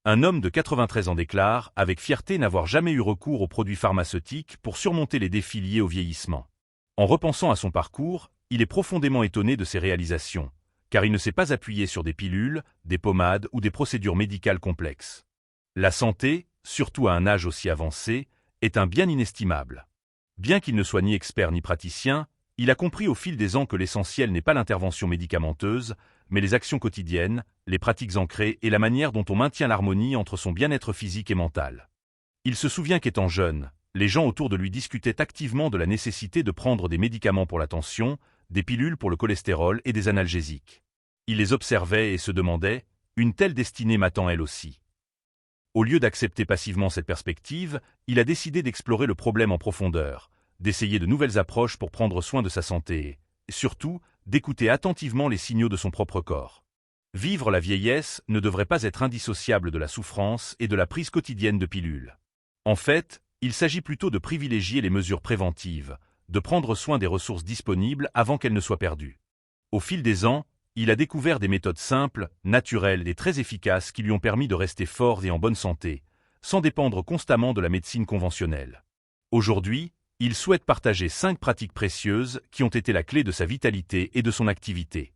Un homme de 93 ans déclare avec fierté n'avoir jamais eu recours aux produits pharmaceutiques pour surmonter les défis liés au vieillissement. En repensant à son parcours, il est profondément étonné de ses réalisations, car il ne s'est pas appuyé sur des pilules, des pommades ou des procédures médicales complexes. La santé, surtout à un âge aussi avancé, est un bien inestimable. Bien qu'il ne soit ni expert ni praticien, il a compris au fil des ans que l'essentiel n'est pas l'intervention médicamenteuse, mais les actions quotidiennes, les pratiques ancrées et la manière dont on maintient l'harmonie entre son bien-être physique et mental. Il se souvient qu'étant jeune, les gens autour de lui discutaient activement de la nécessité de prendre des médicaments pour la tension, des pilules pour le cholestérol et des analgésiques. Il les observait et se demandait « Une telle destinée m'attend elle aussi ». Au lieu d'accepter passivement cette perspective, il a décidé d'explorer le problème en profondeur, d'essayer de nouvelles approches pour prendre soin de sa santé et, surtout, d'écouter attentivement les signaux de son propre corps. Vivre la vieillesse ne devrait pas être indissociable de la souffrance et de la prise quotidienne de pilules. En fait, il s'agit plutôt de privilégier les mesures préventives, de prendre soin des ressources disponibles avant qu'elles ne soient perdues. Au fil des ans, il a découvert des méthodes simples, naturelles et très efficaces qui lui ont permis de rester fort et en bonne santé, sans dépendre constamment de la médecine conventionnelle. Aujourd'hui, il souhaite partager 5 pratiques précieuses qui ont été la clé de sa vitalité et de son activité.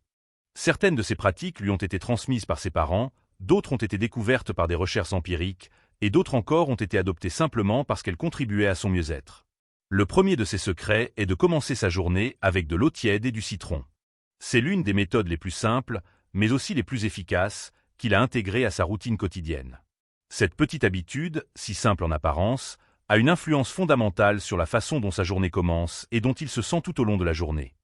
Certaines de ces pratiques lui ont été transmises par ses parents, d'autres ont été découvertes par des recherches empiriques, et d'autres encore ont été adoptées simplement parce qu'elles contribuaient à son mieux-être. Le premier de ces secrets est de commencer sa journée avec de l'eau tiède et du citron. C'est l'une des méthodes les plus simples, mais aussi les plus efficaces, qu'il a intégrées à sa routine quotidienne. Cette petite habitude, si simple en apparence, a une influence fondamentale sur la façon dont sa journée commence et dont il se sent tout au long de la journée.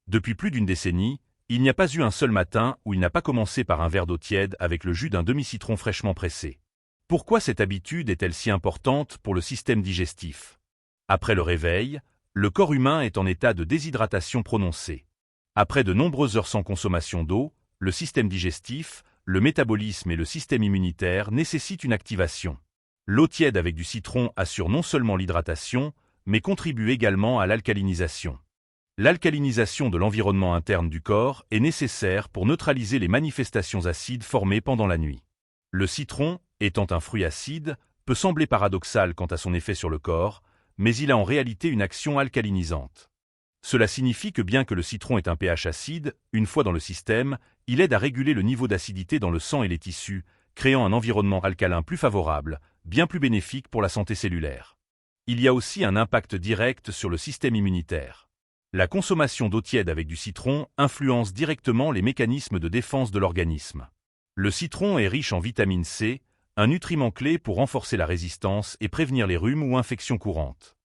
Depuis plus d'une décennie, il n'y a pas eu un seul matin où il n'a pas commencé par un verre d'eau tiède avec le jus d'un demi-citron fraîchement pressé. Pourquoi cette habitude est-elle si importante pour le système digestif? Après le réveil, le corps humain est en état de déshydratation prononcée. Après de nombreuses heures sans consommation d'eau, le système digestif, le métabolisme et le système immunitaire nécessitent une activation. L'eau tiède avec du citron assure non seulement l'hydratation, mais contribue également à l'alcalinisation. L'alcalinisation de l'environnement interne du corps est nécessaire pour neutraliser les manifestations acides formées pendant la nuit. Le citron, étant un fruit acide, peut sembler paradoxal quant à son effet sur le corps, mais il a en réalité une action alcalinisante. Cela signifie que bien que le citron ait un pH acide, une fois dans le système, il aide à réguler le niveau d'acidité dans le sang et les tissus, créant un environnement alcalin plus favorable, bien plus bénéfique pour la santé cellulaire. Il y a aussi un impact direct sur le système immunitaire. La consommation d'eau tiède avec du citron influence directement les mécanismes de défense de l'organisme. Le citron est riche en vitamine C, un nutriment clé pour renforcer la résistance et prévenir les rhumes ou infections courantes.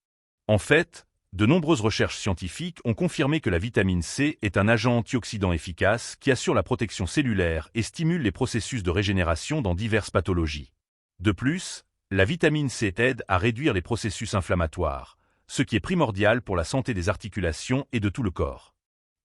En fait, de nombreuses recherches scientifiques ont confirmé que la vitamine C est un agent antioxydant efficace qui assure la protection cellulaire et stimule les processus de régénération dans diverses pathologies. De plus, la vitamine C aide à réduire les processus inflammatoires, ce qui est primordial pour la santé des articulations et de tout le corps.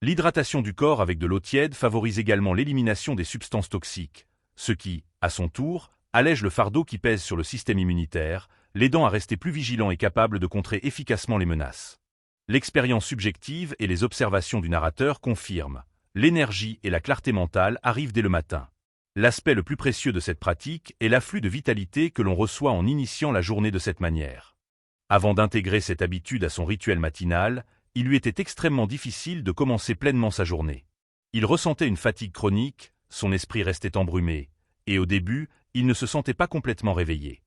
L'hydratation du corps avec de l'eau tiède favorise également l'élimination des substances toxiques, ce qui, à son tour, allège le fardeau qui pèse sur le système immunitaire, l'aidant à rester plus vigilant et capable de contrer efficacement les menaces. L'expérience subjective et les observations du narrateur confirment. L'énergie et la clarté mentale arrivent dès le matin. L'aspect le plus précieux de cette pratique est l'afflux de vitalité que l'on reçoit en initiant la journée de cette manière. Avant d'intégrer cette habitude à son rituel matinal, il lui était extrêmement difficile de commencer pleinement sa journée. Il ressentait une fatigue chronique, son esprit restait embrumé, et au début, il ne se sentait pas complètement réveillé.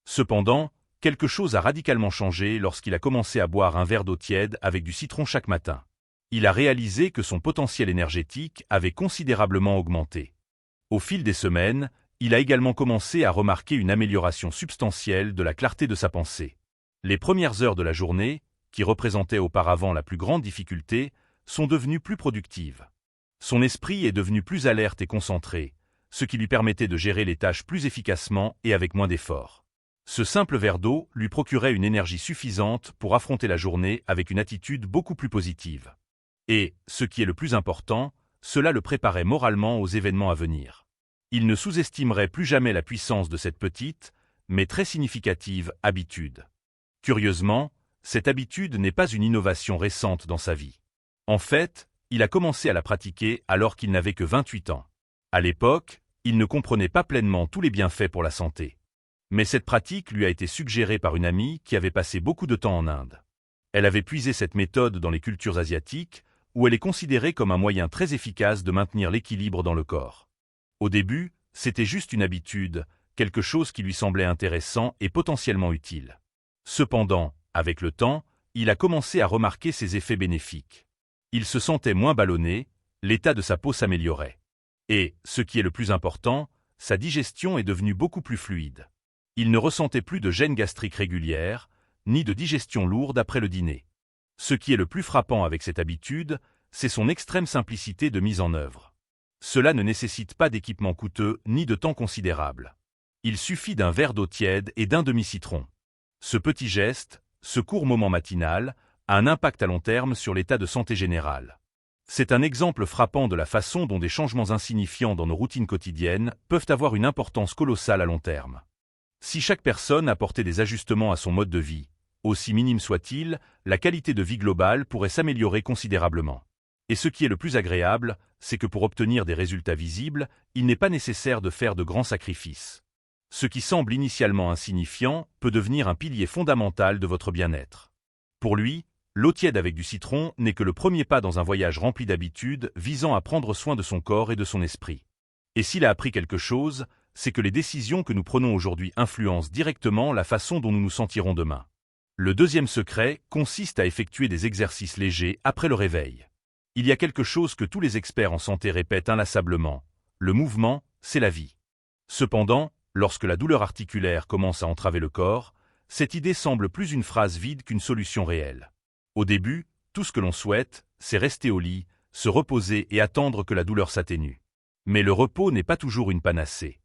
Cependant, quelque chose a radicalement changé lorsqu'il a commencé à boire un verre d'eau tiède avec du citron chaque matin. Il a réalisé que son potentiel énergétique avait considérablement augmenté. Au fil des semaines, il a également commencé à remarquer une amélioration substantielle de la clarté de sa pensée. Les premières heures de la journée, qui représentaient auparavant la plus grande difficulté, sont devenues plus productives. Son esprit est devenu plus alerte et concentré, ce qui lui permettait de gérer les tâches plus efficacement et avec moins d'efforts. Ce simple verre d'eau lui procurait une énergie suffisante pour affronter la journée avec une attitude beaucoup plus positive. Et, ce qui est le plus important, cela le préparait moralement aux événements à venir. Il ne sous-estimerait plus jamais la puissance de cette petite, mais très significative habitude. Curieusement, cette habitude n'est pas une innovation récente dans sa vie. En fait, il a commencé à la pratiquer alors qu'il n'avait que 28 ans. À l'époque, Il ne comprenait pas pleinement tous les bienfaits pour la santé. Mais cette pratique lui a été suggérée par une amie qui avait passé beaucoup de temps en Inde. Elle avait puisé cette méthode dans les cultures asiatiques, où elle est considérée comme un moyen très efficace de maintenir l'équilibre dans le corps. Au début, c'était juste une habitude, quelque chose qui lui semblait intéressant et potentiellement utile. Cependant, avec le temps, il a commencé à remarquer ses effets bénéfiques. Il se sentait moins ballonné, l'état de sa peau s'améliorait. Et, ce qui est le plus important, sa digestion est devenue beaucoup plus fluide. Il ne ressentait plus de gêne gastrique régulière, ni de digestion lourde après le dîner. Ce qui est le plus frappant avec cette habitude, c'est son extrême simplicité de mise en œuvre. Cela ne nécessite pas d'équipement coûteux ni de temps considérable. Il suffit d'un verre d'eau tiède et d'un demi-citron. Ce petit geste, ce court moment matinal, a un impact à long terme sur l'état de santé général. C'est un exemple frappant de la façon dont des changements insignifiants dans nos routines quotidiennes peuvent avoir une importance colossale à long terme. Si chaque personne apportait des ajustements à son mode de vie, aussi minime soit-il, la qualité de vie globale pourrait s'améliorer considérablement. Et ce qui est le plus agréable, c'est que pour obtenir des résultats visibles, il n'est pas nécessaire de faire de grands sacrifices. Ce qui semble initialement insignifiant peut devenir un pilier fondamental de votre bien-être. Pour lui, l'eau tiède avec du citron n'est que le premier pas dans un voyage rempli d'habitudes visant à prendre soin de son corps et de son esprit. Et s'il a appris quelque chose, c'est que les décisions que nous prenons aujourd'hui influencent directement la façon dont nous nous sentirons demain. Le deuxième secret consiste à effectuer des exercices légers après le réveil. Il y a quelque chose que tous les experts en santé répètent inlassablement, le mouvement, c'est la vie. Cependant, lorsque la douleur articulaire commence à entraver le corps, cette idée semble plus une phrase vide qu'une solution réelle. Au début, tout ce que l'on souhaite, c'est rester au lit, se reposer et attendre que la douleur s'atténue. Mais le repos n'est pas toujours une panacée.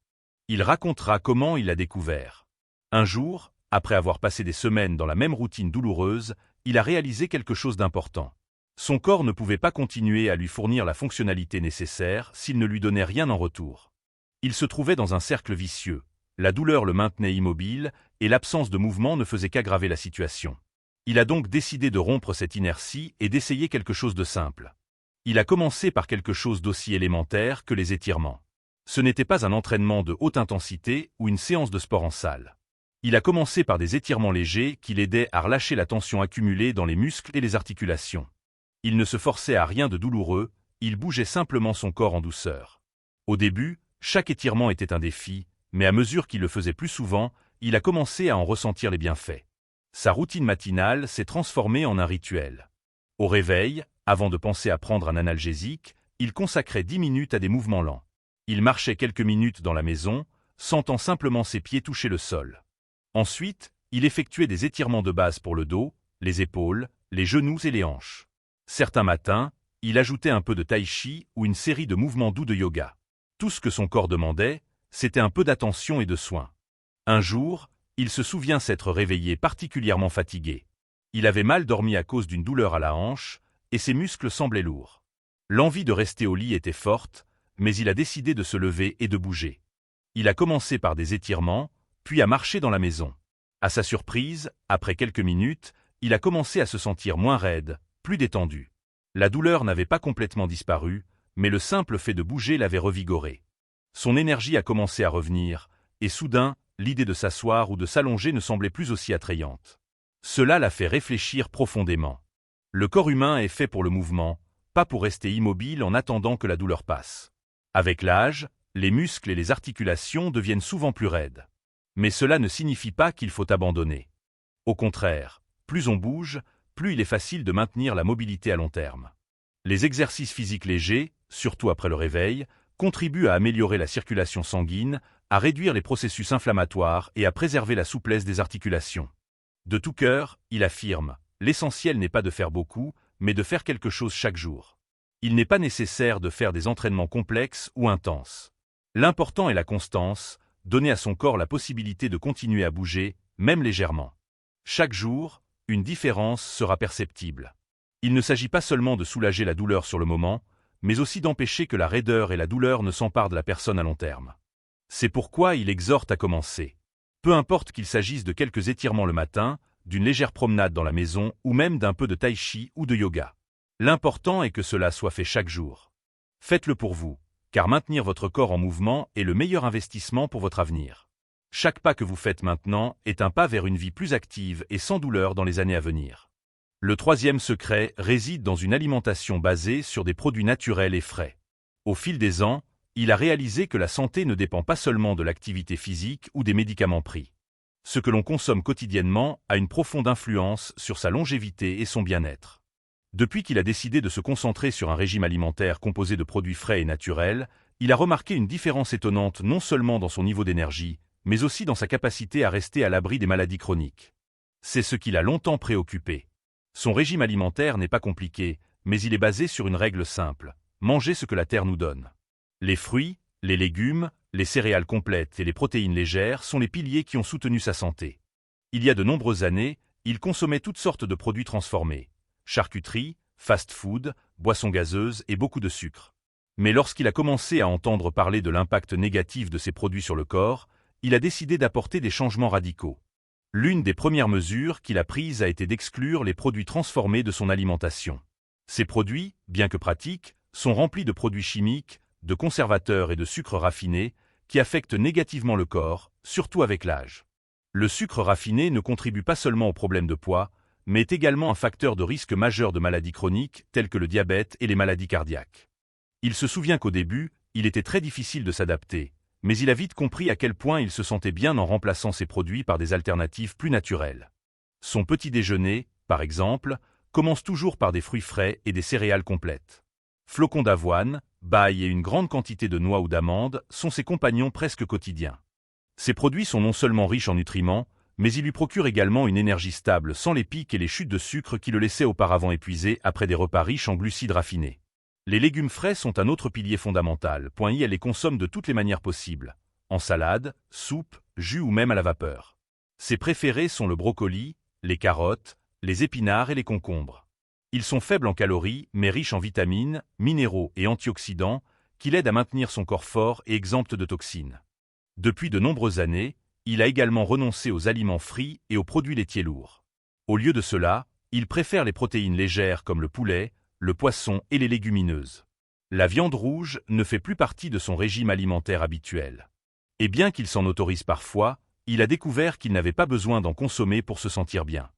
Il racontera comment il l'a découvert. Un jour, après avoir passé des semaines dans la même routine douloureuse, il a réalisé quelque chose d'important. Son corps ne pouvait pas continuer à lui fournir la fonctionnalité nécessaire s'il ne lui donnait rien en retour. Il se trouvait dans un cercle vicieux. La douleur le maintenait immobile et l'absence de mouvement ne faisait qu'aggraver la situation. Il a donc décidé de rompre cette inertie et d'essayer quelque chose de simple. Il a commencé par quelque chose d'aussi élémentaire que les étirements. Ce n'était pas un entraînement de haute intensité ou une séance de sport en salle. Il a commencé par des étirements légers qui l'aidaient à relâcher la tension accumulée dans les muscles et les articulations. Il ne se forçait à rien de douloureux, il bougeait simplement son corps en douceur. Au début, chaque étirement était un défi, mais à mesure qu'il le faisait plus souvent, il a commencé à en ressentir les bienfaits. Sa routine matinale s'est transformée en un rituel. Au réveil, avant de penser à prendre un analgésique, il consacrait 10 minutes à des mouvements lents. Il marchait quelques minutes dans la maison, sentant simplement ses pieds toucher le sol. Ensuite, il effectuait des étirements de base pour le dos, les épaules, les genoux et les hanches. Certains matins, il ajoutait un peu de tai chi ou une série de mouvements doux de yoga. Tout ce que son corps demandait, c'était un peu d'attention et de soin. Un jour, il se souvient s'être réveillé particulièrement fatigué. Il avait mal dormi à cause d'une douleur à la hanche, et ses muscles semblaient lourds. L'envie de rester au lit était forte, mais il a décidé de se lever et de bouger. Il a commencé par des étirements, puis a marché dans la maison. À sa surprise, après quelques minutes, il a commencé à se sentir moins raide, plus détendu. La douleur n'avait pas complètement disparu, mais le simple fait de bouger l'avait revigoré. Son énergie a commencé à revenir, et soudain, l'idée de s'asseoir ou de s'allonger ne semblait plus aussi attrayante. Cela l'a fait réfléchir profondément. Le corps humain est fait pour le mouvement, pas pour rester immobile en attendant que la douleur passe. Avec l'âge, les muscles et les articulations deviennent souvent plus raides. Mais cela ne signifie pas qu'il faut abandonner. Au contraire, plus on bouge, plus il est facile de maintenir la mobilité à long terme. Les exercices physiques légers, surtout après le réveil, contribuent à améliorer la circulation sanguine, à réduire les processus inflammatoires et à préserver la souplesse des articulations. De tout cœur, il affirme, l'essentiel n'est pas de faire beaucoup, mais de faire quelque chose chaque jour. Il n'est pas nécessaire de faire des entraînements complexes ou intenses. L'important est la constance, donner à son corps la possibilité de continuer à bouger, même légèrement. Chaque jour, une différence sera perceptible. Il ne s'agit pas seulement de soulager la douleur sur le moment, mais aussi d'empêcher que la raideur et la douleur ne s'emparent de la personne à long terme. C'est pourquoi il exhorte à commencer. Peu importe qu'il s'agisse de quelques étirements le matin, d'une légère promenade dans la maison ou même d'un peu de tai chi ou de yoga. L'important est que cela soit fait chaque jour. Faites-le pour vous, car maintenir votre corps en mouvement est le meilleur investissement pour votre avenir. Chaque pas que vous faites maintenant est un pas vers une vie plus active et sans douleur dans les années à venir. Le troisième secret réside dans une alimentation basée sur des produits naturels et frais. Au fil des ans, il a réalisé que la santé ne dépend pas seulement de l'activité physique ou des médicaments pris. Ce que l'on consomme quotidiennement a une profonde influence sur sa longévité et son bien-être. Depuis qu'il a décidé de se concentrer sur un régime alimentaire composé de produits frais et naturels, il a remarqué une différence étonnante non seulement dans son niveau d'énergie, mais aussi dans sa capacité à rester à l'abri des maladies chroniques. C'est ce qui l'a longtemps préoccupé. Son régime alimentaire n'est pas compliqué, mais il est basé sur une règle simple: manger ce que la terre nous donne. Les fruits, les légumes, les céréales complètes et les protéines légères sont les piliers qui ont soutenu sa santé. Il y a de nombreuses années, il consommait toutes sortes de produits transformés: charcuterie, fast-food, boissons gazeuses et beaucoup de sucre. Mais lorsqu'il a commencé à entendre parler de l'impact négatif de ces produits sur le corps, il a décidé d'apporter des changements radicaux. L'une des premières mesures qu'il a prises a été d'exclure les produits transformés de son alimentation. Ces produits, bien que pratiques, sont remplis de produits chimiques, de conservateurs et de sucres raffinés qui affectent négativement le corps, surtout avec l'âge. Le sucre raffiné ne contribue pas seulement aux problèmes de poids, mais est également un facteur de risque majeur de maladies chroniques telles que le diabète et les maladies cardiaques. Il se souvient qu'au début, il était très difficile de s'adapter, mais il a vite compris à quel point il se sentait bien en remplaçant ces produits par des alternatives plus naturelles. Son petit déjeuner, par exemple, commence toujours par des fruits frais et des céréales complètes. Flocons d'avoine, bail et une grande quantité de noix ou d'amandes sont ses compagnons presque quotidiens. Ces produits sont non seulement riches en nutriments, mais ils lui procurent également une énergie stable sans les pics et les chutes de sucre qui le laissaient auparavant épuisé après des repas riches en glucides raffinés. Les légumes frais sont un autre pilier fondamental, elle les consomme de toutes les manières possibles: en salade, soupe, jus ou même à la vapeur. Ses préférés sont le brocoli, les carottes, les épinards et les concombres. Ils sont faibles en calories, mais riches en vitamines, minéraux et antioxydants, qui l'aident à maintenir son corps fort et exempt de toxines. Depuis de nombreuses années, il a également renoncé aux aliments frits et aux produits laitiers lourds. Au lieu de cela, il préfère les protéines légères comme le poulet, le poisson et les légumineuses. La viande rouge ne fait plus partie de son régime alimentaire habituel. Et bien qu'il s'en autorise parfois, il a découvert qu'il n'avait pas besoin d'en consommer pour se sentir bien.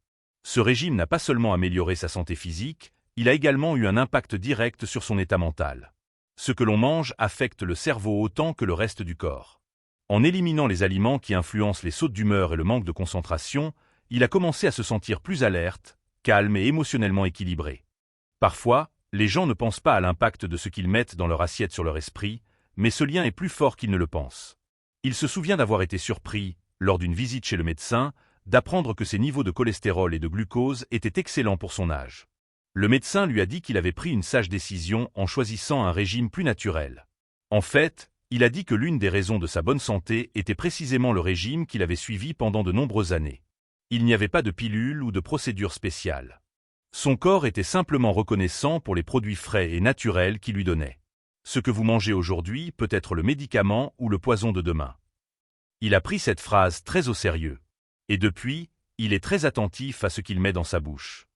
Ce régime n'a pas seulement amélioré sa santé physique, il a également eu un impact direct sur son état mental. Ce que l'on mange affecte le cerveau autant que le reste du corps. En éliminant les aliments qui influencent les sautes d'humeur et le manque de concentration, il a commencé à se sentir plus alerte, calme et émotionnellement équilibré. Parfois, les gens ne pensent pas à l'impact de ce qu'ils mettent dans leur assiette sur leur esprit, mais ce lien est plus fort qu'ils ne le pensent. Il se souvient d'avoir été surpris, lors d'une visite chez le médecin, d'apprendre que ses niveaux de cholestérol et de glucose étaient excellents pour son âge. Le médecin lui a dit qu'il avait pris une sage décision en choisissant un régime plus naturel. En fait, il a dit que l'une des raisons de sa bonne santé était précisément le régime qu'il avait suivi pendant de nombreuses années. Il n'y avait pas de pilule ou de procédure spéciale. Son corps était simplement reconnaissant pour les produits frais et naturels qu'il lui donnait. Ce que vous mangez aujourd'hui peut être le médicament ou le poison de demain. Il a pris cette phrase très au sérieux. Et depuis, il est très attentif à ce qu'il met dans sa bouche.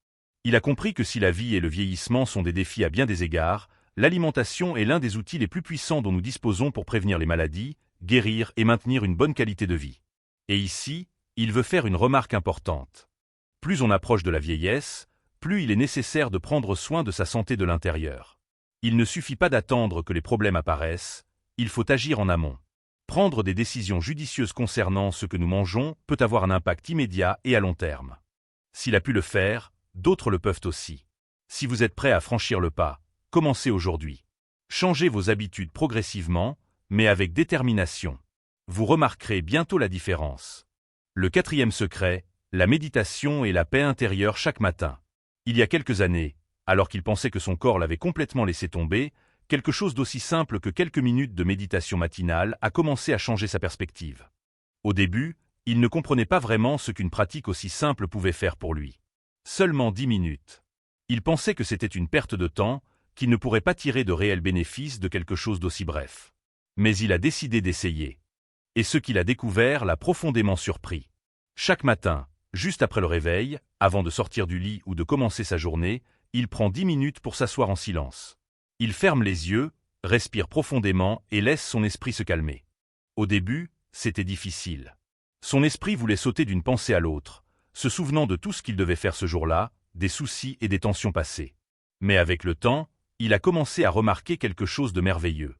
Il a compris que si la vie et le vieillissement sont des défis à bien des égards, l'alimentation est l'un des outils les plus puissants dont nous disposons pour prévenir les maladies, guérir et maintenir une bonne qualité de vie. Et ici, il veut faire une remarque importante. Plus on approche de la vieillesse, plus il est nécessaire de prendre soin de sa santé de l'intérieur. Il ne suffit pas d'attendre que les problèmes apparaissent, il faut agir en amont. Prendre des décisions judicieuses concernant ce que nous mangeons peut avoir un impact immédiat et à long terme. S'il a pu le faire, d'autres le peuvent aussi. Si vous êtes prêt à franchir le pas, commencez aujourd'hui. Changez vos habitudes progressivement, mais avec détermination. Vous remarquerez bientôt la différence. Le quatrième secret, la méditation et la paix intérieure chaque matin. Il y a quelques années, alors qu'il pensait que son corps l'avait complètement laissé tomber, quelque chose d'aussi simple que quelques minutes de méditation matinale a commencé à changer sa perspective. Au début, il ne comprenait pas vraiment ce qu'une pratique aussi simple pouvait faire pour lui. Seulement 10 minutes. Il pensait que c'était une perte de temps, qu'il ne pourrait pas tirer de réels bénéfices de quelque chose d'aussi bref. Mais il a décidé d'essayer. Et ce qu'il a découvert l'a profondément surpris. Chaque matin, juste après le réveil, avant de sortir du lit ou de commencer sa journée, il prend 10 minutes pour s'asseoir en silence. Il ferme les yeux, respire profondément et laisse son esprit se calmer. Au début, c'était difficile. Son esprit voulait sauter d'une pensée à l'autre, se souvenant de tout ce qu'il devait faire ce jour-là, des soucis et des tensions passées. Mais avec le temps, il a commencé à remarquer quelque chose de merveilleux.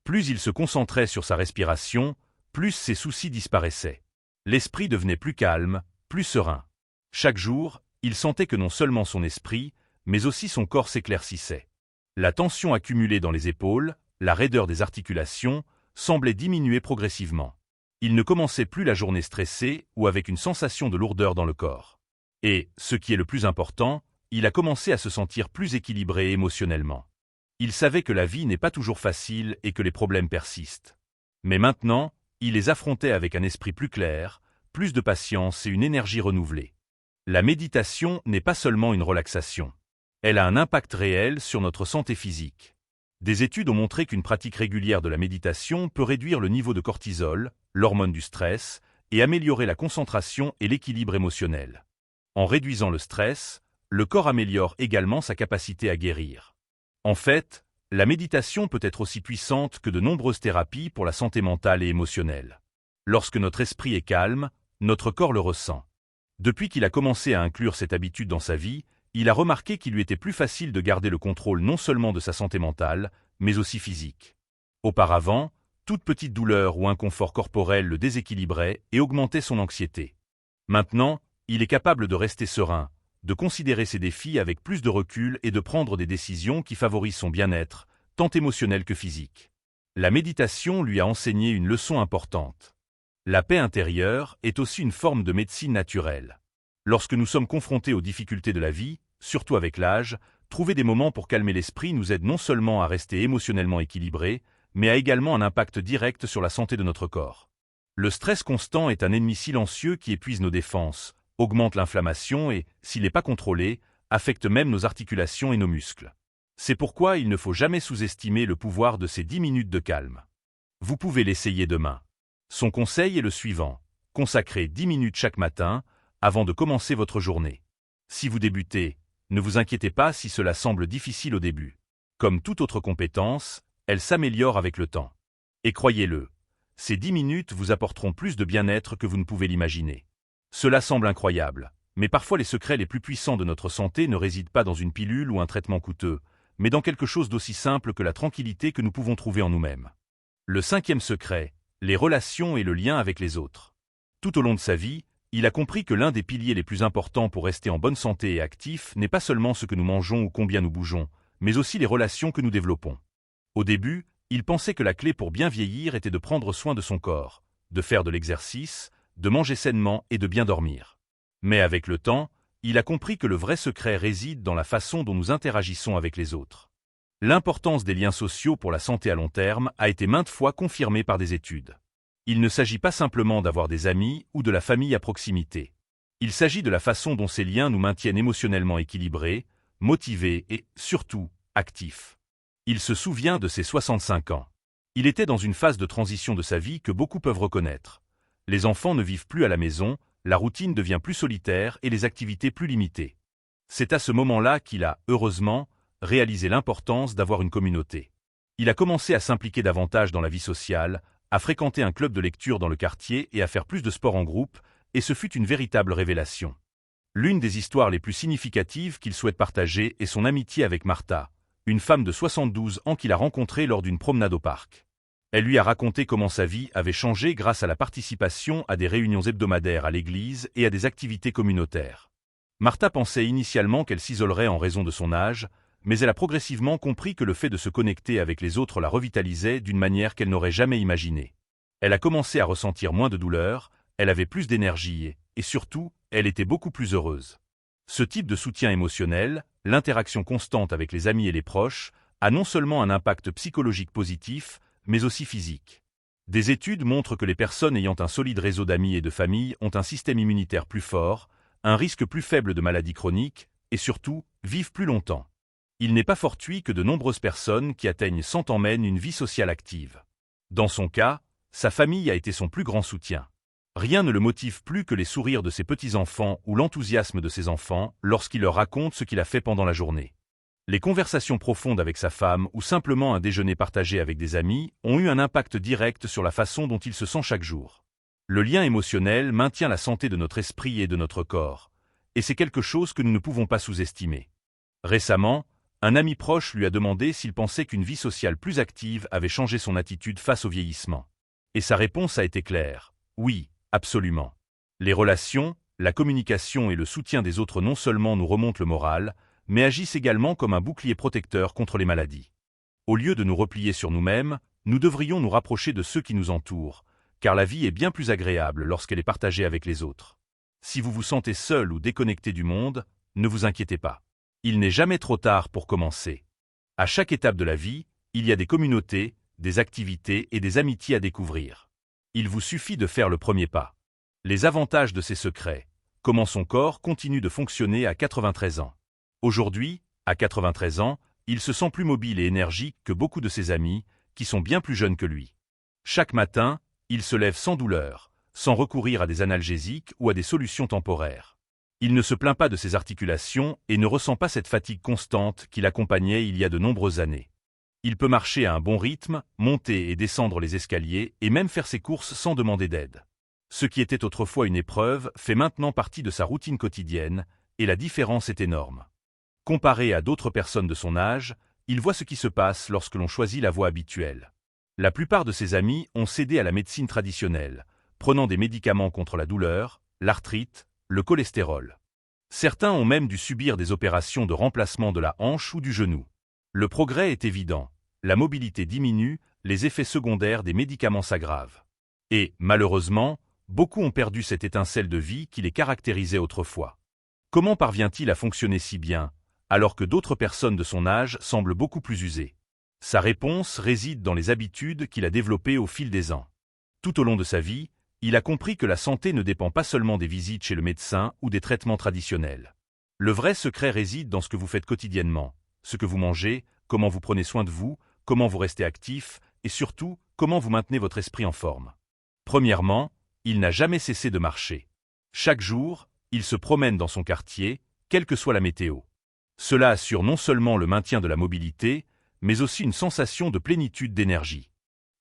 Plus il se concentrait sur sa respiration, plus ses soucis disparaissaient. L'esprit devenait plus calme, plus serein. Chaque jour, il sentait que non seulement son esprit, mais aussi son corps s'éclaircissait. La tension accumulée dans les épaules, la raideur des articulations, semblait diminuer progressivement. Il ne commençait plus la journée stressé ou avec une sensation de lourdeur dans le corps. Et, ce qui est le plus important, il a commencé à se sentir plus équilibré émotionnellement. Il savait que la vie n'est pas toujours facile et que les problèmes persistent. Mais maintenant, il les affrontait avec un esprit plus clair, plus de patience et une énergie renouvelée. La méditation n'est pas seulement une relaxation. Elle a un impact réel sur notre santé physique. Des études ont montré qu'une pratique régulière de la méditation peut réduire le niveau de cortisol, l'hormone du stress, et améliorer la concentration et l'équilibre émotionnel. En réduisant le stress, le corps améliore également sa capacité à guérir. En fait, la méditation peut être aussi puissante que de nombreuses thérapies pour la santé mentale et émotionnelle. Lorsque notre esprit est calme, notre corps le ressent. Depuis qu'il a commencé à inclure cette habitude dans sa vie, il a remarqué qu'il lui était plus facile de garder le contrôle non seulement de sa santé mentale, mais aussi physique. Auparavant, toute petite douleur ou inconfort corporel le déséquilibrait et augmentait son anxiété. Maintenant, il est capable de rester serein, de considérer ses défis avec plus de recul et de prendre des décisions qui favorisent son bien-être, tant émotionnel que physique. La méditation lui a enseigné une leçon importante. La paix intérieure est aussi une forme de médecine naturelle. Lorsque nous sommes confrontés aux difficultés de la vie, surtout avec l'âge, trouver des moments pour calmer l'esprit nous aide non seulement à rester émotionnellement équilibrés, mais a également un impact direct sur la santé de notre corps. Le stress constant est un ennemi silencieux qui épuise nos défenses, augmente l'inflammation et, s'il n'est pas contrôlé, affecte même nos articulations et nos muscles. C'est pourquoi il ne faut jamais sous-estimer le pouvoir de ces 10 minutes de calme. Vous pouvez l'essayer demain. Son conseil est le suivant: consacrez 10 minutes chaque matin avant de commencer votre journée. Si vous débutez, ne vous inquiétez pas si cela semble difficile au début. Comme toute autre compétence, elle s'améliore avec le temps. Et croyez-le, ces 10 minutes vous apporteront plus de bien-être que vous ne pouvez l'imaginer. Cela semble incroyable, mais parfois les secrets les plus puissants de notre santé ne résident pas dans une pilule ou un traitement coûteux, mais dans quelque chose d'aussi simple que la tranquillité que nous pouvons trouver en nous-mêmes. Le 5e secret, les relations et le lien avec les autres. Tout au long de sa vie, il a compris que l'un des piliers les plus importants pour rester en bonne santé et actif n'est pas seulement ce que nous mangeons ou combien nous bougeons, mais aussi les relations que nous développons. Au début, il pensait que la clé pour bien vieillir était de prendre soin de son corps, de faire de l'exercice, de manger sainement et de bien dormir. Mais avec le temps, il a compris que le vrai secret réside dans la façon dont nous interagissons avec les autres. L'importance des liens sociaux pour la santé à long terme a été maintes fois confirmée par des études. Il ne s'agit pas simplement d'avoir des amis ou de la famille à proximité. Il s'agit de la façon dont ces liens nous maintiennent émotionnellement équilibrés, motivés et, surtout, actifs. Il se souvient de ses 65 ans. Il était dans une phase de transition de sa vie que beaucoup peuvent reconnaître. Les enfants ne vivent plus à la maison, la routine devient plus solitaire et les activités plus limitées. C'est à ce moment-là qu'il a, heureusement, réalisé l'importance d'avoir une communauté. Il a commencé à s'impliquer davantage dans la vie sociale, à fréquenter un club de lecture dans le quartier et à faire plus de sport en groupe, et ce fut une véritable révélation. L'une des histoires les plus significatives qu'il souhaite partager est son amitié avec Martha, une femme de 72 ans qu'il a rencontrée lors d'une promenade au parc. Elle lui a raconté comment sa vie avait changé grâce à la participation à des réunions hebdomadaires à l'église et à des activités communautaires. Martha pensait initialement qu'elle s'isolerait en raison de son âge, mais elle a progressivement compris que le fait de se connecter avec les autres la revitalisait d'une manière qu'elle n'aurait jamais imaginée. Elle a commencé à ressentir moins de douleur, elle avait plus d'énergie et surtout, elle était beaucoup plus heureuse. Ce type de soutien émotionnel, l'interaction constante avec les amis et les proches, a non seulement un impact psychologique positif, mais aussi physique. Des études montrent que les personnes ayant un solide réseau d'amis et de famille ont un système immunitaire plus fort, un risque plus faible de maladies chroniques, et surtout, vivent plus longtemps. Il n'est pas fortuit que de nombreuses personnes qui atteignent 100 ans mènent une vie sociale active. Dans son cas, sa famille a été son plus grand soutien. Rien ne le motive plus que les sourires de ses petits-enfants ou l'enthousiasme de ses enfants lorsqu'il leur raconte ce qu'il a fait pendant la journée. Les conversations profondes avec sa femme ou simplement un déjeuner partagé avec des amis ont eu un impact direct sur la façon dont il se sent chaque jour. Le lien émotionnel maintient la santé de notre esprit et de notre corps, et c'est quelque chose que nous ne pouvons pas sous-estimer. Récemment, un ami proche lui a demandé s'il pensait qu'une vie sociale plus active avait changé son attitude face au vieillissement. Et sa réponse a été claire. Oui, absolument. Les relations, la communication et le soutien des autres non seulement nous remontent le moral, mais agissent également comme un bouclier protecteur contre les maladies. Au lieu de nous replier sur nous-mêmes, nous devrions nous rapprocher de ceux qui nous entourent, car la vie est bien plus agréable lorsqu'elle est partagée avec les autres. Si vous vous sentez seul ou déconnecté du monde, ne vous inquiétez pas. Il n'est jamais trop tard pour commencer. À chaque étape de la vie, il y a des communautés, des activités et des amitiés à découvrir. Il vous suffit de faire le premier pas. Les avantages de ces secrets. Comment son corps continue de fonctionner à 93 ans. Aujourd'hui, à 93 ans, il se sent plus mobile et énergique que beaucoup de ses amis, qui sont bien plus jeunes que lui. Chaque matin, il se lève sans douleur, sans recourir à des analgésiques ou à des solutions temporaires. Il ne se plaint pas de ses articulations et ne ressent pas cette fatigue constante qui l'accompagnait il y a de nombreuses années. Il peut marcher à un bon rythme, monter et descendre les escaliers et même faire ses courses sans demander d'aide. Ce qui était autrefois une épreuve fait maintenant partie de sa routine quotidienne, et la différence est énorme. Comparé à d'autres personnes de son âge, il voit ce qui se passe lorsque l'on choisit la voie habituelle. La plupart de ses amis ont cédé à la médecine traditionnelle, prenant des médicaments contre la douleur, l'arthrite, le cholestérol. Certains ont même dû subir des opérations de remplacement de la hanche ou du genou. Le progrès est évident, la mobilité diminue, les effets secondaires des médicaments s'aggravent. Et, malheureusement, beaucoup ont perdu cette étincelle de vie qui les caractérisait autrefois. Comment parvient-il à fonctionner si bien, alors que d'autres personnes de son âge semblent beaucoup plus usées? Sa réponse réside dans les habitudes qu'il a développées au fil des ans. Tout au long de sa vie, il a compris que la santé ne dépend pas seulement des visites chez le médecin ou des traitements traditionnels. Le vrai secret réside dans ce que vous faites quotidiennement, ce que vous mangez, comment vous prenez soin de vous, comment vous restez actif, et surtout, comment vous maintenez votre esprit en forme. Premièrement, il n'a jamais cessé de marcher. Chaque jour, il se promène dans son quartier, quelle que soit la météo. Cela assure non seulement le maintien de la mobilité, mais aussi une sensation de plénitude d'énergie.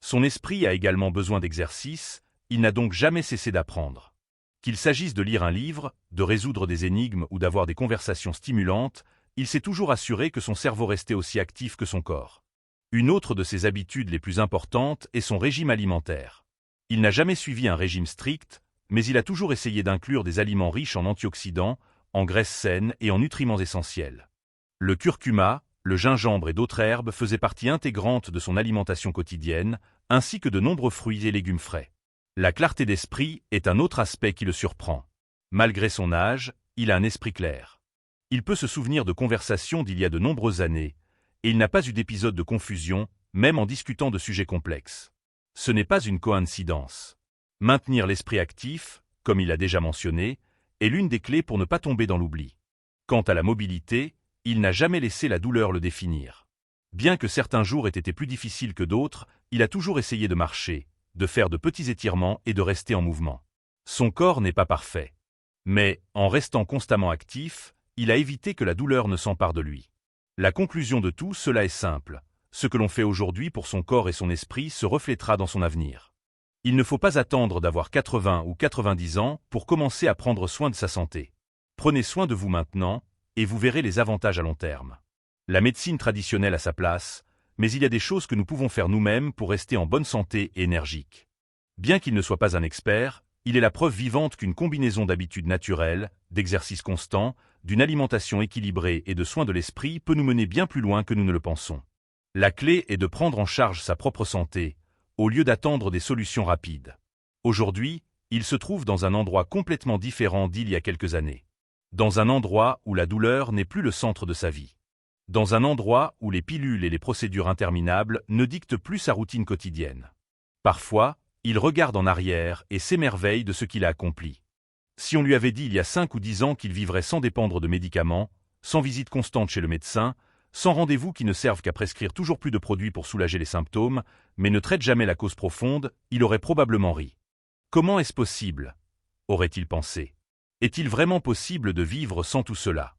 Son esprit a également besoin d'exercice, il n'a donc jamais cessé d'apprendre. Qu'il s'agisse de lire un livre, de résoudre des énigmes ou d'avoir des conversations stimulantes, il s'est toujours assuré que son cerveau restait aussi actif que son corps. Une autre de ses habitudes les plus importantes est son régime alimentaire. Il n'a jamais suivi un régime strict, mais il a toujours essayé d'inclure des aliments riches en antioxydants, en graisses saines et en nutriments essentiels. Le curcuma, le gingembre et d'autres herbes faisaient partie intégrante de son alimentation quotidienne, ainsi que de nombreux fruits et légumes frais. La clarté d'esprit est un autre aspect qui le surprend. Malgré son âge, il a un esprit clair. Il peut se souvenir de conversations d'il y a de nombreuses années, et il n'a pas eu d'épisode de confusion, même en discutant de sujets complexes. Ce n'est pas une coïncidence. Maintenir l'esprit actif, comme il a déjà mentionné, est l'une des clés pour ne pas tomber dans l'oubli. Quant à la mobilité, il n'a jamais laissé la douleur le définir. Bien que certains jours aient été plus difficiles que d'autres, il a toujours essayé de marcher, de faire de petits étirements et de rester en mouvement. Son corps n'est pas parfait. Mais, en restant constamment actif, il a évité que la douleur ne s'empare de lui. La conclusion de tout cela est simple. Ce que l'on fait aujourd'hui pour son corps et son esprit se reflétera dans son avenir. Il ne faut pas attendre d'avoir 80 ou 90 ans pour commencer à prendre soin de sa santé. Prenez soin de vous maintenant, et vous verrez les avantages à long terme. La médecine traditionnelle a sa place, mais il y a des choses que nous pouvons faire nous-mêmes pour rester en bonne santé et énergique. Bien qu'il ne soit pas un expert, il est la preuve vivante qu'une combinaison d'habitudes naturelles, d'exercices constants, d'une alimentation équilibrée et de soins de l'esprit peut nous mener bien plus loin que nous ne le pensons. La clé est de prendre en charge sa propre santé, au lieu d'attendre des solutions rapides. Aujourd'hui, il se trouve dans un endroit complètement différent d'il y a quelques années. Dans un endroit où la douleur n'est plus le centre de sa vie. Dans un endroit où les pilules et les procédures interminables ne dictent plus sa routine quotidienne. Parfois, il regarde en arrière et s'émerveille de ce qu'il a accompli. Si on lui avait dit il y a 5 ou 10 ans qu'il vivrait sans dépendre de médicaments, sans visite constante chez le médecin, sans rendez-vous qui ne servent qu'à prescrire toujours plus de produits pour soulager les symptômes, mais ne traitent jamais la cause profonde, il aurait probablement ri. Comment est-ce possible? Aurait-il pensé. Est-il vraiment possible de vivre sans tout cela?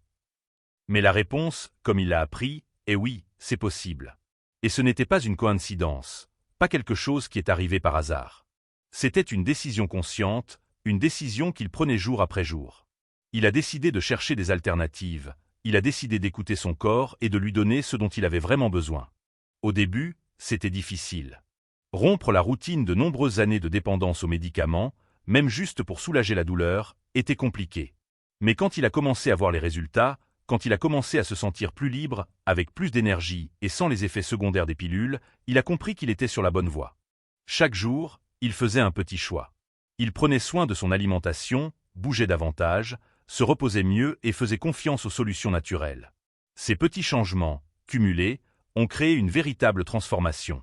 Mais la réponse, comme il l'a appris, est oui, c'est possible. Et ce n'était pas une coïncidence, pas quelque chose qui est arrivé par hasard. C'était une décision consciente, une décision qu'il prenait jour après jour. Il a décidé de chercher des alternatives, il a décidé d'écouter son corps et de lui donner ce dont il avait vraiment besoin. Au début, c'était difficile. Rompre la routine de nombreuses années de dépendance aux médicaments, même juste pour soulager la douleur, était compliqué. Mais quand il a commencé à voir les résultats, quand il a commencé à se sentir plus libre, avec plus d'énergie et sans les effets secondaires des pilules, il a compris qu'il était sur la bonne voie. Chaque jour, il faisait un petit choix. Il prenait soin de son alimentation, bougeait davantage, se reposait mieux et faisait confiance aux solutions naturelles. Ces petits changements, cumulés, ont créé une véritable transformation.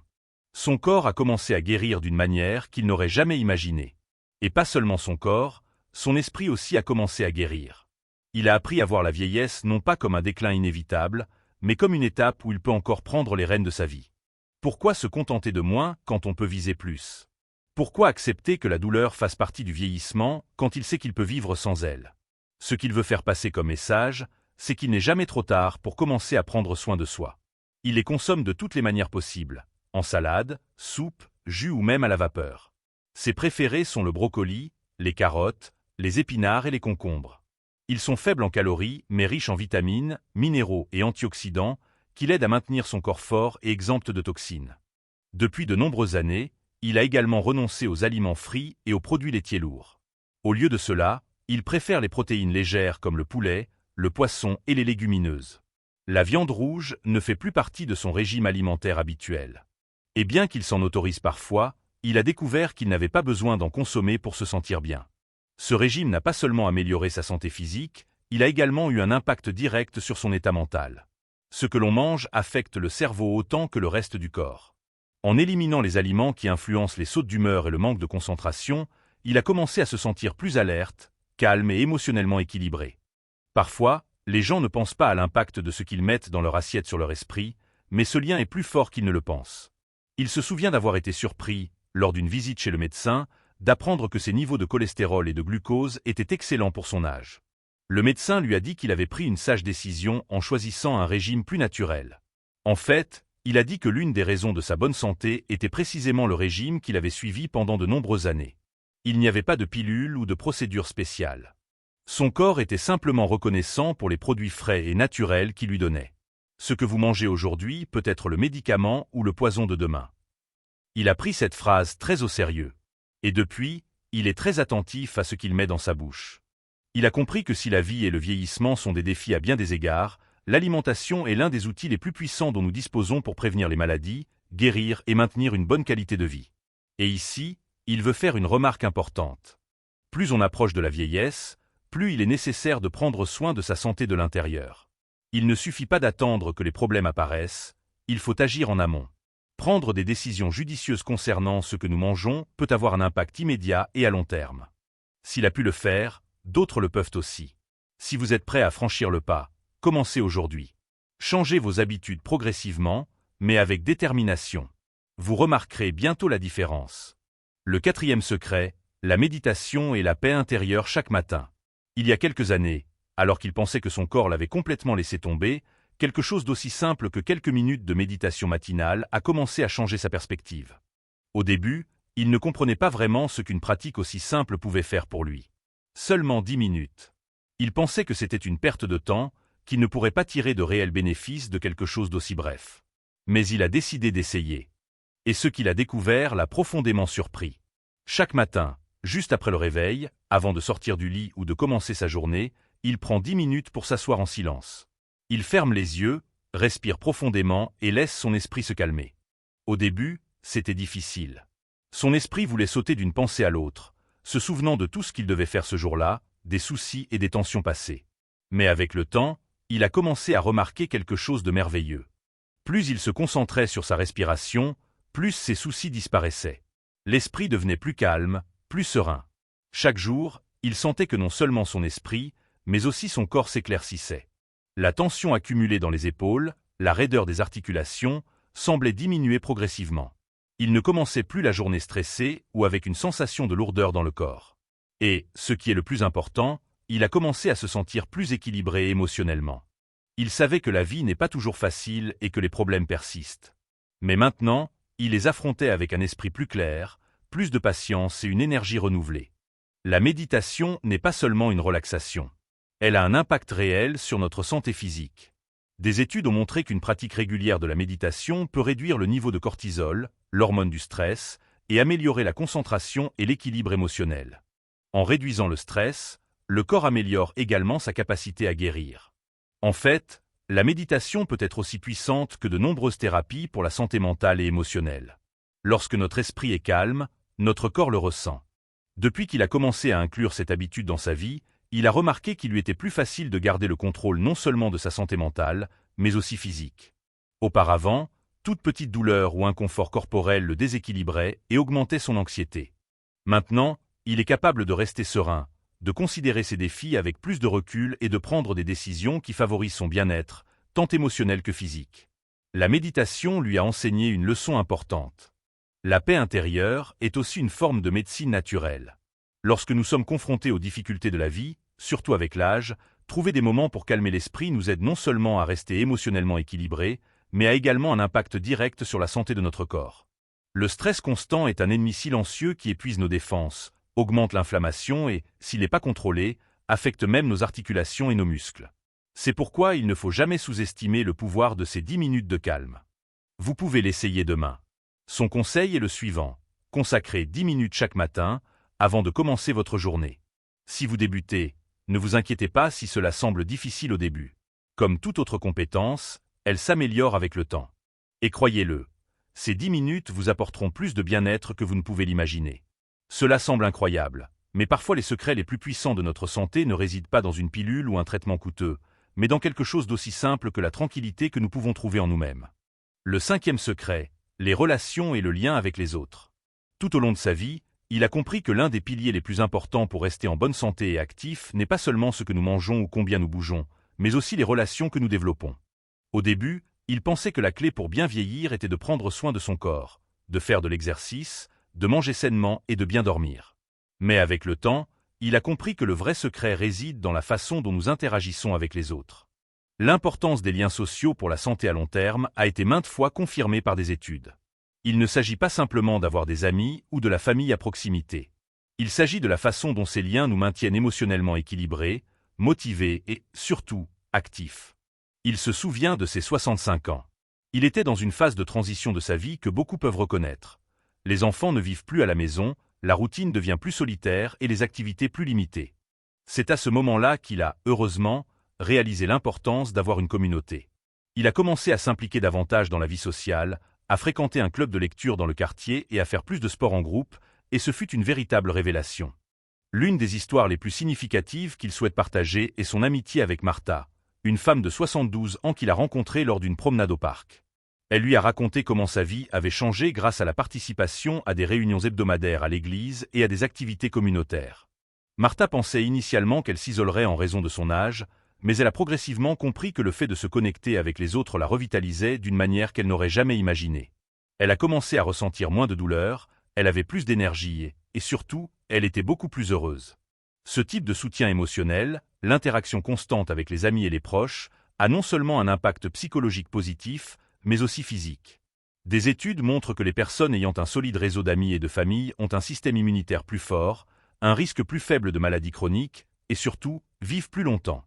Son corps a commencé à guérir d'une manière qu'il n'aurait jamais imaginée. Et pas seulement son corps, son esprit aussi a commencé à guérir. Il a appris à voir la vieillesse non pas comme un déclin inévitable, mais comme une étape où il peut encore prendre les rênes de sa vie. Pourquoi se contenter de moins quand on peut viser plus? Pourquoi accepter que la douleur fasse partie du vieillissement quand il sait qu'il peut vivre sans elle? Ce qu'il veut faire passer comme message, c'est qu'il n'est jamais trop tard pour commencer à prendre soin de soi. Il les consomme de toutes les manières possibles, en salade, soupe, jus ou même à la vapeur. Ses préférés sont le brocoli, les carottes, les épinards et les concombres. Ils sont faibles en calories, mais riches en vitamines, minéraux et antioxydants, qui l'aident à maintenir son corps fort et exempt de toxines. Depuis de nombreuses années, il a également renoncé aux aliments frits et aux produits laitiers lourds. Au lieu de cela, il préfère les protéines légères comme le poulet, le poisson et les légumineuses. La viande rouge ne fait plus partie de son régime alimentaire habituel. Et bien qu'il s'en autorise parfois, il a découvert qu'il n'avait pas besoin d'en consommer pour se sentir bien. Ce régime n'a pas seulement amélioré sa santé physique, il a également eu un impact direct sur son état mental. Ce que l'on mange affecte le cerveau autant que le reste du corps. En éliminant les aliments qui influencent les sautes d'humeur et le manque de concentration, il a commencé à se sentir plus alerte, calme et émotionnellement équilibré. Parfois, les gens ne pensent pas à l'impact de ce qu'ils mettent dans leur assiette sur leur esprit, mais ce lien est plus fort qu'ils ne le pensent. Il se souvient d'avoir été surpris, lors d'une visite chez le médecin, d'apprendre que ses niveaux de cholestérol et de glucose étaient excellents pour son âge. Le médecin lui a dit qu'il avait pris une sage décision en choisissant un régime plus naturel. En fait, il a dit que l'une des raisons de sa bonne santé était précisément le régime qu'il avait suivi pendant de nombreuses années. Il n'y avait pas de pilule ou de procédure spéciale. Son corps était simplement reconnaissant pour les produits frais et naturels qu'il lui donnait. Ce que vous mangez aujourd'hui peut être le médicament ou le poison de demain. Il a pris cette phrase très au sérieux. Et depuis, il est très attentif à ce qu'il met dans sa bouche. Il a compris que si la vie et le vieillissement sont des défis à bien des égards, l'alimentation est l'un des outils les plus puissants dont nous disposons pour prévenir les maladies, guérir et maintenir une bonne qualité de vie. Et ici, il veut faire une remarque importante. Plus on approche de la vieillesse, plus il est nécessaire de prendre soin de sa santé de l'intérieur. Il ne suffit pas d'attendre que les problèmes apparaissent, il faut agir en amont. Prendre des décisions judicieuses concernant ce que nous mangeons peut avoir un impact immédiat et à long terme. S'il a pu le faire, d'autres le peuvent aussi. Si vous êtes prêt à franchir le pas, commencez aujourd'hui. Changez vos habitudes progressivement, mais avec détermination. Vous remarquerez bientôt la différence. Le 4e secret, la méditation et la paix intérieure chaque matin. Il y a quelques années, alors qu'il pensait que son corps l'avait complètement laissé tomber, quelque chose d'aussi simple que quelques minutes de méditation matinale a commencé à changer sa perspective. Au début, il ne comprenait pas vraiment ce qu'une pratique aussi simple pouvait faire pour lui. Seulement 10 minutes. Il pensait que c'était une perte de temps, qu'il ne pourrait pas tirer de réels bénéfices de quelque chose d'aussi bref. Mais il a décidé d'essayer. Et ce qu'il a découvert l'a profondément surpris. Chaque matin, juste après le réveil, avant de sortir du lit ou de commencer sa journée, il prend 10 minutes pour s'asseoir en silence. Il ferme les yeux, respire profondément et laisse son esprit se calmer. Au début, c'était difficile. Son esprit voulait sauter d'une pensée à l'autre, se souvenant de tout ce qu'il devait faire ce jour-là, des soucis et des tensions passées. Mais avec le temps, il a commencé à remarquer quelque chose de merveilleux. Plus il se concentrait sur sa respiration, plus ses soucis disparaissaient. L'esprit devenait plus calme, plus serein. Chaque jour, il sentait que non seulement son esprit, mais aussi son corps s'éclaircissait. La tension accumulée dans les épaules, la raideur des articulations, semblait diminuer progressivement. Il ne commençait plus la journée stressé ou avec une sensation de lourdeur dans le corps. Et, ce qui est le plus important, il a commencé à se sentir plus équilibré émotionnellement. Il savait que la vie n'est pas toujours facile et que les problèmes persistent. Mais maintenant, il les affrontait avec un esprit plus clair, plus de patience et une énergie renouvelée. La méditation n'est pas seulement une relaxation. Elle a un impact réel sur notre santé physique. Des études ont montré qu'une pratique régulière de la méditation peut réduire le niveau de cortisol, l'hormone du stress, et améliorer la concentration et l'équilibre émotionnel. En réduisant le stress, le corps améliore également sa capacité à guérir. En fait, la méditation peut être aussi puissante que de nombreuses thérapies pour la santé mentale et émotionnelle. Lorsque notre esprit est calme, notre corps le ressent. Depuis qu'il a commencé à inclure cette habitude dans sa vie, il a remarqué qu'il lui était plus facile de garder le contrôle non seulement de sa santé mentale, mais aussi physique. Auparavant, toute petite douleur ou inconfort corporel le déséquilibrait et augmentait son anxiété. Maintenant, il est capable de rester serein, de considérer ses défis avec plus de recul et de prendre des décisions qui favorisent son bien-être, tant émotionnel que physique. La méditation lui a enseigné une leçon importante. La paix intérieure est aussi une forme de médecine naturelle. Lorsque nous sommes confrontés aux difficultés de la vie, surtout avec l'âge, trouver des moments pour calmer l'esprit nous aide non seulement à rester émotionnellement équilibrés, mais a également un impact direct sur la santé de notre corps. Le stress constant est un ennemi silencieux qui épuise nos défenses, augmente l'inflammation et, s'il n'est pas contrôlé, affecte même nos articulations et nos muscles. C'est pourquoi il ne faut jamais sous-estimer le pouvoir de ces 10 minutes de calme. Vous pouvez l'essayer demain. Son conseil est le suivant: consacrez 10 minutes chaque matin avant de commencer votre journée. Si vous débutez, ne vous inquiétez pas si cela semble difficile au début. Comme toute autre compétence, elle s'améliore avec le temps. Et croyez-le, ces 10 minutes vous apporteront plus de bien-être que vous ne pouvez l'imaginer. Cela semble incroyable, mais parfois les secrets les plus puissants de notre santé ne résident pas dans une pilule ou un traitement coûteux, mais dans quelque chose d'aussi simple que la tranquillité que nous pouvons trouver en nous-mêmes. Le 5e secret, les relations et le lien avec les autres. Tout au long de sa vie, il a compris que l'un des piliers les plus importants pour rester en bonne santé et actif n'est pas seulement ce que nous mangeons ou combien nous bougeons, mais aussi les relations que nous développons. Au début, il pensait que la clé pour bien vieillir était de prendre soin de son corps, de faire de l'exercice, de manger sainement et de bien dormir. Mais avec le temps, il a compris que le vrai secret réside dans la façon dont nous interagissons avec les autres. L'importance des liens sociaux pour la santé à long terme a été maintes fois confirmée par des études. Il ne s'agit pas simplement d'avoir des amis ou de la famille à proximité. Il s'agit de la façon dont ces liens nous maintiennent émotionnellement équilibrés, motivés et, surtout, actifs. Il se souvient de ses 65 ans. Il était dans une phase de transition de sa vie que beaucoup peuvent reconnaître. Les enfants ne vivent plus à la maison, la routine devient plus solitaire et les activités plus limitées. C'est à ce moment-là qu'il a, heureusement, réalisé l'importance d'avoir une communauté. Il a commencé à s'impliquer davantage dans la vie sociale, à fréquenter un club de lecture dans le quartier et à faire plus de sport en groupe, et ce fut une véritable révélation. L'une des histoires les plus significatives qu'il souhaite partager est son amitié avec Martha, une femme de 72 ans qu'il a rencontrée lors d'une promenade au parc. Elle lui a raconté comment sa vie avait changé grâce à la participation à des réunions hebdomadaires à l'église et à des activités communautaires. Martha pensait initialement qu'elle s'isolerait en raison de son âge, mais elle a progressivement compris que le fait de se connecter avec les autres la revitalisait d'une manière qu'elle n'aurait jamais imaginée. Elle a commencé à ressentir moins de douleur, elle avait plus d'énergie et surtout, elle était beaucoup plus heureuse. Ce type de soutien émotionnel, l'interaction constante avec les amis et les proches, a non seulement un impact psychologique positif, mais aussi physique. Des études montrent que les personnes ayant un solide réseau d'amis et de famille ont un système immunitaire plus fort, un risque plus faible de maladies chroniques, et surtout, vivent plus longtemps.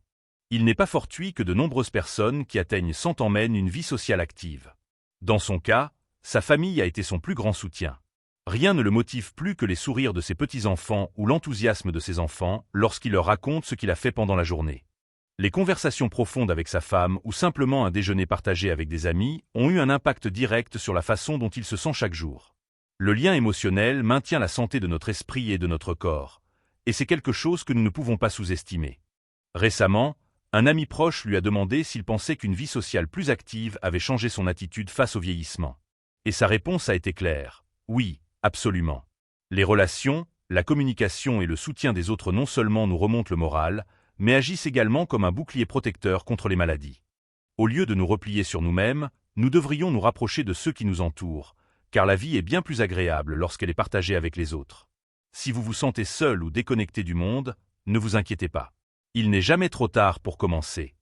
Il n'est pas fortuit que de nombreuses personnes qui atteignent 100 ans mènent une vie sociale active. Dans son cas, sa famille a été son plus grand soutien. Rien ne le motive plus que les sourires de ses petits-enfants ou l'enthousiasme de ses enfants lorsqu'il leur raconte ce qu'il a fait pendant la journée. Les conversations profondes avec sa femme ou simplement un déjeuner partagé avec des amis ont eu un impact direct sur la façon dont il se sent chaque jour. Le lien émotionnel maintient la santé de notre esprit et de notre corps, et c'est quelque chose que nous ne pouvons pas sous-estimer. Récemment, un ami proche lui a demandé s'il pensait qu'une vie sociale plus active avait changé son attitude face au vieillissement. Et sa réponse a été claire: oui, absolument. Les relations, la communication et le soutien des autres non seulement nous remontent le moral, mais agissent également comme un bouclier protecteur contre les maladies. Au lieu de nous replier sur nous-mêmes, nous devrions nous rapprocher de ceux qui nous entourent, car la vie est bien plus agréable lorsqu'elle est partagée avec les autres. Si vous vous sentez seul ou déconnecté du monde, ne vous inquiétez pas. Il n'est jamais trop tard pour commencer.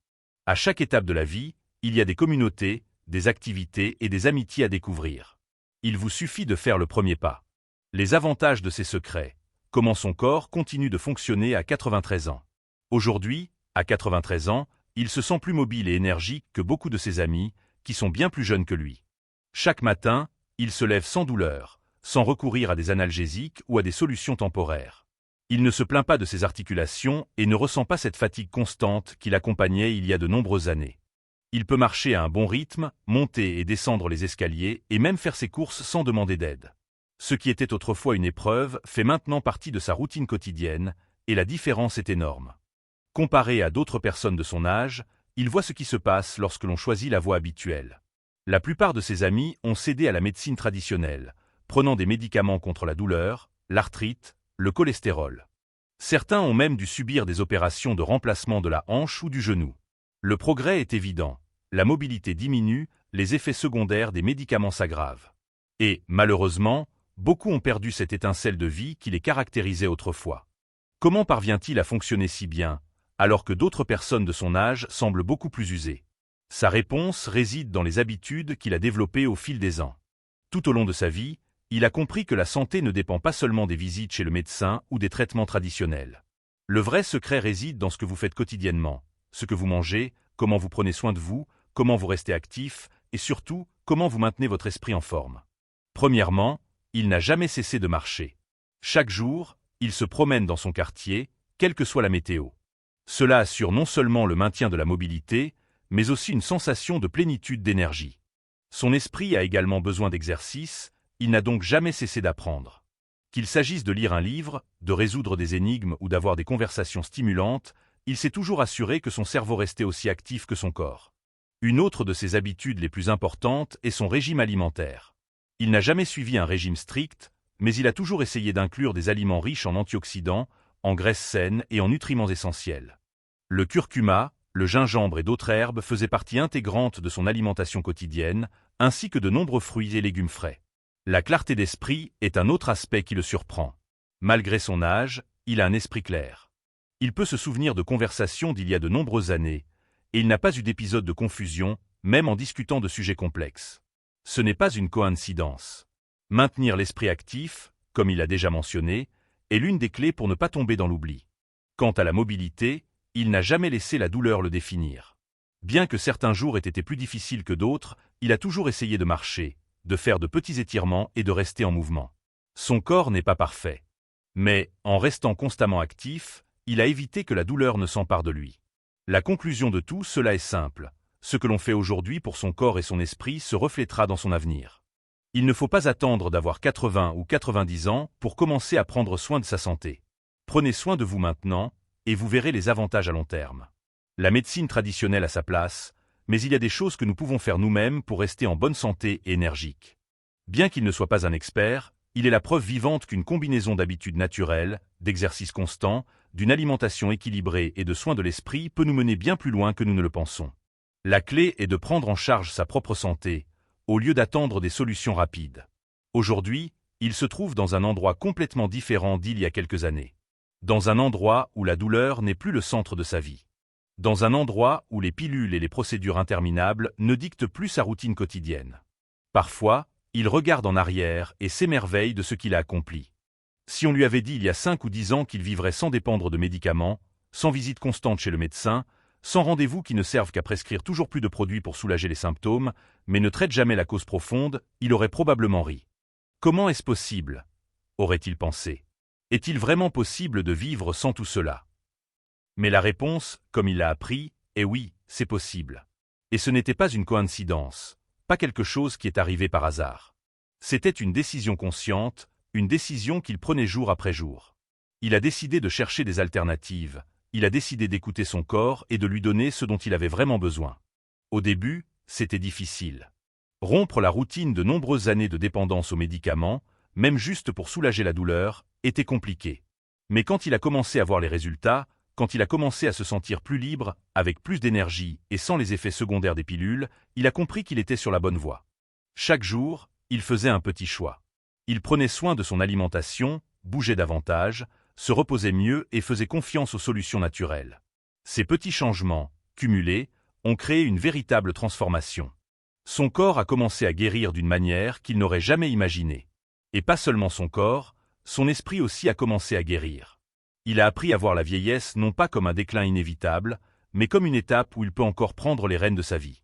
À chaque étape de la vie, il y a des communautés, des activités et des amitiés à découvrir. Il vous suffit de faire le premier pas. Les avantages de ces secrets. Comment son corps continue de fonctionner à 93 ans. Aujourd'hui, à 93 ans, il se sent plus mobile et énergique que beaucoup de ses amis, qui sont bien plus jeunes que lui. Chaque matin, il se lève sans douleur, sans recourir à des analgésiques ou à des solutions temporaires. Il ne se plaint pas de ses articulations et ne ressent pas cette fatigue constante qui l'accompagnait il y a de nombreuses années. Il peut marcher à un bon rythme, monter et descendre les escaliers et même faire ses courses sans demander d'aide. Ce qui était autrefois une épreuve fait maintenant partie de sa routine quotidienne, et la différence est énorme. Comparé à d'autres personnes de son âge, il voit ce qui se passe lorsque l'on choisit la voie habituelle. La plupart de ses amis ont cédé à la médecine traditionnelle, prenant des médicaments contre la douleur, l'arthrite, le cholestérol. Certains ont même dû subir des opérations de remplacement de la hanche ou du genou. Le progrès est évident, la mobilité diminue, les effets secondaires des médicaments s'aggravent. Et, malheureusement, beaucoup ont perdu cette étincelle de vie qui les caractérisait autrefois. Comment parvient-il à fonctionner si bien, alors que d'autres personnes de son âge semblent beaucoup plus usées? Sa réponse réside dans les habitudes qu'il a développées au fil des ans. Tout au long de sa vie, il a compris que la santé ne dépend pas seulement des visites chez le médecin ou des traitements traditionnels. Le vrai secret réside dans ce que vous faites quotidiennement, ce que vous mangez, comment vous prenez soin de vous, comment vous restez actif, et surtout, comment vous maintenez votre esprit en forme. Premièrement, il n'a jamais cessé de marcher. Chaque jour, il se promène dans son quartier, quelle que soit la météo. Cela assure non seulement le maintien de la mobilité, mais aussi une sensation de plénitude d'énergie. Son esprit a également besoin d'exercice, il n'a donc jamais cessé d'apprendre. Qu'il s'agisse de lire un livre, de résoudre des énigmes ou d'avoir des conversations stimulantes, il s'est toujours assuré que son cerveau restait aussi actif que son corps. Une autre de ses habitudes les plus importantes est son régime alimentaire. Il n'a jamais suivi un régime strict, mais il a toujours essayé d'inclure des aliments riches en antioxydants, en graisses saines et en nutriments essentiels. Le curcuma, le gingembre et d'autres herbes faisaient partie intégrante de son alimentation quotidienne, ainsi que de nombreux fruits et légumes frais. La clarté d'esprit est un autre aspect qui le surprend. Malgré son âge, il a un esprit clair. Il peut se souvenir de conversations d'il y a de nombreuses années, et il n'a pas eu d'épisode de confusion, même en discutant de sujets complexes. Ce n'est pas une coïncidence. Maintenir l'esprit actif, comme il a déjà mentionné, est l'une des clés pour ne pas tomber dans l'oubli. Quant à la mobilité, il n'a jamais laissé la douleur le définir. Bien que certains jours aient été plus difficiles que d'autres, il a toujours essayé de marcher, de faire de petits étirements et de rester en mouvement. Son corps n'est pas parfait. Mais, en restant constamment actif, il a évité que la douleur ne s'empare de lui. La conclusion de tout cela est simple. Ce que l'on fait aujourd'hui pour son corps et son esprit se reflétera dans son avenir. Il ne faut pas attendre d'avoir 80 ou 90 ans pour commencer à prendre soin de sa santé. Prenez soin de vous maintenant, et vous verrez les avantages à long terme. La médecine traditionnelle a sa place, mais il y a des choses que nous pouvons faire nous-mêmes pour rester en bonne santé et énergique. Bien qu'il ne soit pas un expert, il est la preuve vivante qu'une combinaison d'habitudes naturelles, d'exercices constants, d'une alimentation équilibrée et de soins de l'esprit peut nous mener bien plus loin que nous ne le pensons. La clé est de prendre en charge sa propre santé, au lieu d'attendre des solutions rapides. Aujourd'hui, il se trouve dans un endroit complètement différent d'il y a quelques années. Dans un endroit où la douleur n'est plus le centre de sa vie. Dans un endroit où les pilules et les procédures interminables ne dictent plus sa routine quotidienne. Parfois, il regarde en arrière et s'émerveille de ce qu'il a accompli. Si on lui avait dit il y a 5 ou 10 ans qu'il vivrait sans dépendre de médicaments, sans visite constante chez le médecin, sans rendez-vous qui ne servent qu'à prescrire toujours plus de produits pour soulager les symptômes, mais ne traitent jamais la cause profonde, il aurait probablement ri. Comment est-ce possible? Aurait-il pensé. Est-il vraiment possible de vivre sans tout cela? Mais la réponse, comme il l'a appris, est oui, c'est possible. Et ce n'était pas une coïncidence, pas quelque chose qui est arrivé par hasard. C'était une décision consciente, une décision qu'il prenait jour après jour. Il a décidé de chercher des alternatives, il a décidé d'écouter son corps et de lui donner ce dont il avait vraiment besoin. Au début, c'était difficile. Rompre la routine de nombreuses années de dépendance aux médicaments, même juste pour soulager la douleur, était compliqué. Mais quand il a commencé à voir les résultats, quand il a commencé à se sentir plus libre, avec plus d'énergie et sans les effets secondaires des pilules, il a compris qu'il était sur la bonne voie. Chaque jour, il faisait un petit choix. Il prenait soin de son alimentation, bougeait davantage, se reposait mieux et faisait confiance aux solutions naturelles. Ces petits changements, cumulés, ont créé une véritable transformation. Son corps a commencé à guérir d'une manière qu'il n'aurait jamais imaginée. Et pas seulement son corps, son esprit aussi a commencé à guérir. Il a appris à voir la vieillesse non pas comme un déclin inévitable, mais comme une étape où il peut encore prendre les rênes de sa vie.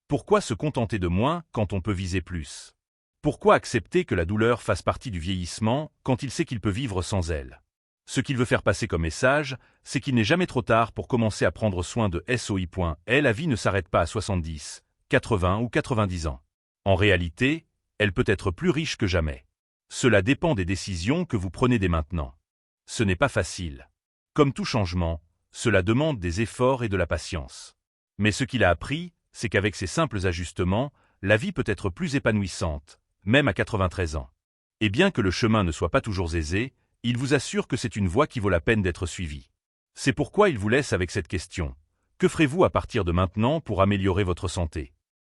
Pourquoi se contenter de moins quand on peut viser plus? Pourquoi accepter que la douleur fasse partie du vieillissement quand il sait qu'il peut vivre sans elle? Ce qu'il veut faire passer comme message, c'est qu'il n'est jamais trop tard pour commencer à prendre soin de soi. La vie ne s'arrête pas à 70, 80 ou 90 ans. En réalité, elle peut être plus riche que jamais. Cela dépend des décisions que vous prenez dès maintenant. Ce n'est pas facile. Comme tout changement, cela demande des efforts et de la patience. Mais ce qu'il a appris, c'est qu'avec ces simples ajustements, la vie peut être plus épanouissante, même à 93 ans. Et bien que le chemin ne soit pas toujours aisé, il vous assure que c'est une voie qui vaut la peine d'être suivie. C'est pourquoi il vous laisse avec cette question. Que ferez-vous à partir de maintenant pour améliorer votre santé?